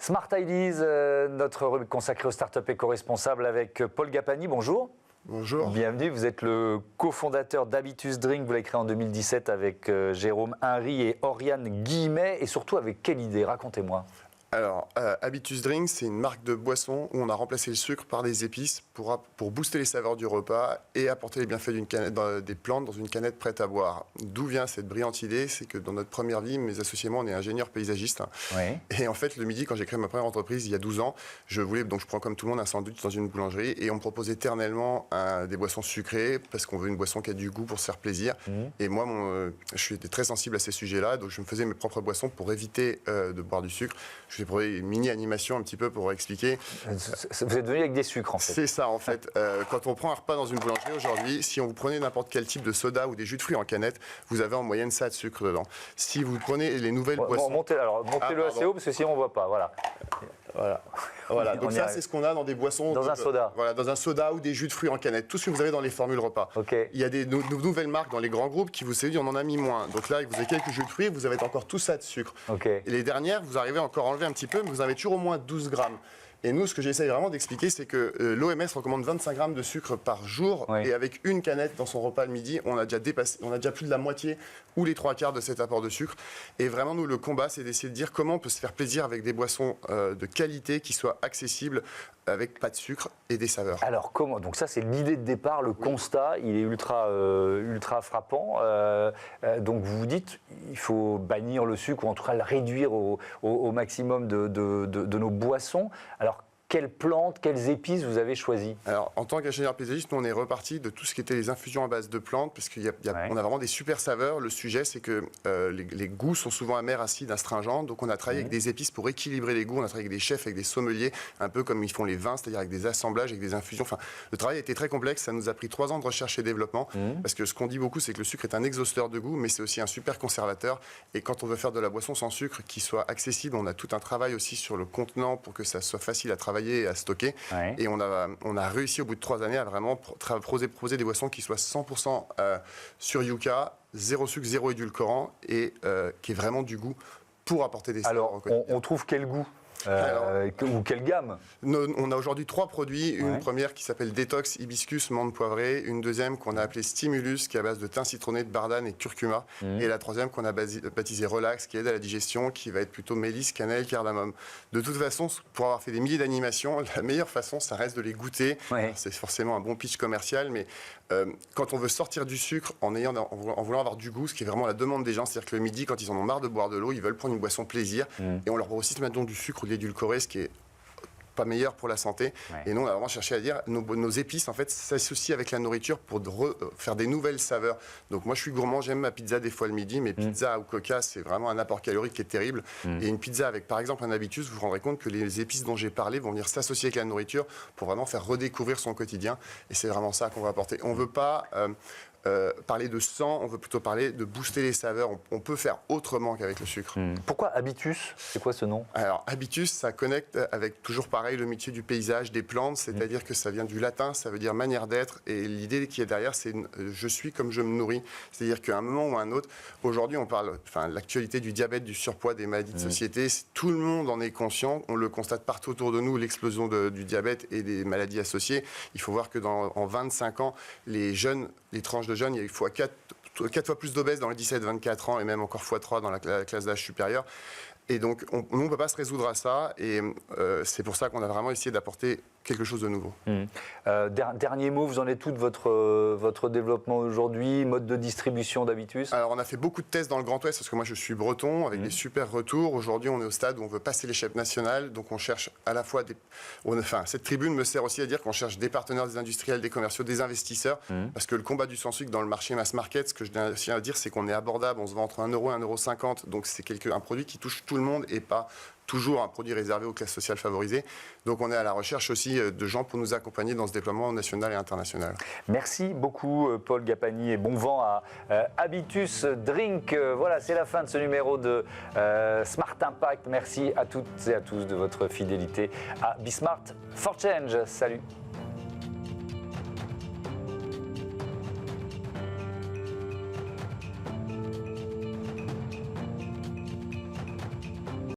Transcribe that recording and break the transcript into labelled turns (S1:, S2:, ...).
S1: Smart Ideas, notre rubrique consacrée aux startups éco-responsables avec Paul Gapani. Bonjour.
S2: Bonjour.
S1: Bienvenue, vous êtes le cofondateur d'Habitus Drink. Vous l'avez créé en 2017 avec Jérôme Henry et Oriane Guillemet. Et surtout, avec quelle idée? Racontez-moi.
S2: Alors, Habitus Drink, c'est une marque de boisson où on a remplacé le sucre par des épices pour booster les saveurs du repas et apporter les bienfaits des plantes dans une canette prête à boire. D'où vient cette brillante idée? C'est que dans notre première vie, mes associés et moi, on est ingénieurs paysagistes.
S1: Oui.
S2: Et en fait, le midi, quand j'ai créé ma première entreprise, il y a 12 ans, je prends comme tout le monde un sandwich dans une boulangerie et on me propose éternellement des boissons sucrées parce qu'on veut une boisson qui a du goût pour se faire plaisir. Et moi, je suis très sensible à ces sujets-là, donc je me faisais mes propres boissons pour éviter de boire du sucre. Je vais trouver une mini-animation un petit peu pour expliquer.
S1: Vous êtes venu avec des sucres, en fait.
S2: C'est ça, en fait. Quand on prend un repas dans une boulangerie aujourd'hui, si on vous prenez n'importe quel type de soda ou des jus de fruits en canette, vous avez en moyenne ça de sucre dedans. Si vous prenez les nouvelles boissons...
S1: Montez-le assez haut, parce que sinon on ne voit pas. Voilà.
S2: Donc ça, c'est ce qu'on a dans des boissons...
S1: Dans un soda.
S2: Voilà, dans un soda ou des jus de fruits en canette. Tout ce que vous avez dans les formules repas.
S1: Okay.
S2: Il y a des nouvelles marques dans les grands groupes qui vous séduisent, on en a mis moins. Donc là, vous avez quelques jus de fruits, vous avez encore tout ça de sucre.
S1: Okay.
S2: Et les dernières, vous arrivez encore à enlever un petit peu, mais vous avez toujours au moins 12 grammes. Et nous, ce que j'essaye vraiment d'expliquer, c'est que l'OMS recommande 25 grammes de sucre par jour. Oui. Et avec une canette dans son repas le midi, on a déjà plus de la moitié ou les 3/4 de cet apport de sucre. Et vraiment, nous, le combat, c'est d'essayer de dire comment on peut se faire plaisir avec des boissons de qualité qui soient accessibles, avec pas de sucre et des saveurs.
S1: Alors comment? Donc ça, c'est l'idée de départ, le constat, il est ultra frappant. Donc vous vous dites, il faut bannir le sucre ou en tout cas le réduire au maximum de nos boissons. Alors quelles plantes, quelles épices vous avez choisies?
S2: Alors, en tant qu'ingénieur paysagiste, nous, on est reparti de tout ce qui était les infusions à base de plantes, parce qu'on a vraiment des super saveurs. Le sujet, c'est que les goûts sont souvent amers, acides, astringents. Donc, on a travaillé avec des épices pour équilibrer les goûts. On a travaillé avec des chefs, avec des sommeliers, un peu comme ils font les vins, c'est-à-dire avec des assemblages, avec des infusions. Enfin, le travail a été très complexe. Ça nous a pris 3 ans de recherche et développement, parce que ce qu'on dit beaucoup, c'est que le sucre est un exhausteur de goût, mais c'est aussi un super conservateur. Et quand on veut faire de la boisson sans sucre qui soit accessible, on a tout un travail aussi sur le contenant pour que ça soit facile à travailler et à stocker. Ouais. Et on a réussi au bout de 3 années à vraiment proposer des boissons qui soient 100% sur Yucca, 0 sucre, 0 édulcorant et qui est vraiment du goût pour apporter des saveurs au quotidien.
S1: On trouve quel goût? Ou quelle gamme?
S2: On a aujourd'hui 3 produits. Une première qui s'appelle Détox Hibiscus Menthe Poivrée. Une deuxième qu'on a appelée Stimulus, qui est à base de thym citronné, de bardane et curcuma. Et la troisième qu'on a baptisée Relax, qui aide à la digestion, qui va être plutôt mélisse, cannelle, cardamome. De toute façon, pour avoir fait des milliers d'animations, la meilleure façon, ça reste de les goûter. Ouais. C'est forcément un bon pitch commercial, mais quand on veut sortir du sucre en voulant avoir du goût, ce qui est vraiment la demande des gens, c'est-à-dire que le midi, quand ils en ont marre de boire de l'eau, ils veulent prendre une boisson plaisir. Et on leur propose systématiquement du sucre ou de l'édulcoré, ce qui est pas meilleur pour la santé. Ouais. Et nous, on a vraiment cherché à dire, nos épices, en fait, s'associent avec la nourriture pour faire des nouvelles saveurs. Donc moi, je suis gourmand, j'aime ma pizza des fois le midi, mais pizza au coca, c'est vraiment un apport calorique qui est terrible. Et une pizza avec, par exemple, un habitus, vous vous rendrez compte que les épices dont j'ai parlé vont venir s'associer avec la nourriture pour vraiment faire redécouvrir son quotidien. Et c'est vraiment ça qu'on va apporter. On ne veut pas... parler de sang, on veut plutôt parler de booster les saveurs. On peut faire autrement qu'avec le sucre.
S1: Pourquoi Habitus? C'est quoi ce nom? Alors,
S2: Habitus, ça connecte avec toujours pareil le métier du paysage, des plantes, c'est-à-dire que ça vient du latin, ça veut dire manière d'être. Et l'idée qui est derrière, c'est je suis comme je me nourris. C'est-à-dire qu'à un moment ou à un autre, aujourd'hui, on parle, l'actualité du diabète, du surpoids, des maladies de société, tout le monde en est conscient. On le constate partout autour de nous, l'explosion du diabète et des maladies associées. Il faut voir que en 25 ans, les tranches de jeunes, il y a eu 4 fois plus d'obèses dans les 17-24 ans et même encore x3 dans la classe d'âge supérieure. Et donc, on ne peut pas se résoudre à ça. Et c'est pour ça qu'on a vraiment essayé d'apporter quelque chose de nouveau.
S1: Dernier mot, vous en êtes tout de votre développement aujourd'hui, mode de distribution d'Habitus?
S2: Alors, on a fait beaucoup de tests dans le Grand Ouest, parce que moi, je suis breton, avec des super retours. Aujourd'hui, on est au stade où on veut passer l'échelle nationale. Donc, on cherche à la fois cette tribune me sert aussi à dire qu'on cherche des partenaires, des industriels, des commerciaux, des investisseurs. Parce que le combat du sans-sucre dans le marché mass market, ce que je tiens à dire, c'est qu'on est abordable. On se vend entre 1 euro et 1,50 €. Donc, c'est un produit qui touche tout le monde et pas toujours un produit réservé aux classes sociales favorisées. Donc on est à la recherche aussi de gens pour nous accompagner dans ce déploiement national et international.
S1: Merci beaucoup Paul Gapani et bon vent à Habitus Drink. Voilà, c'est la fin de ce numéro de Smart Impact. Merci à toutes et à tous de votre fidélité à Be Smart for Change. Salut.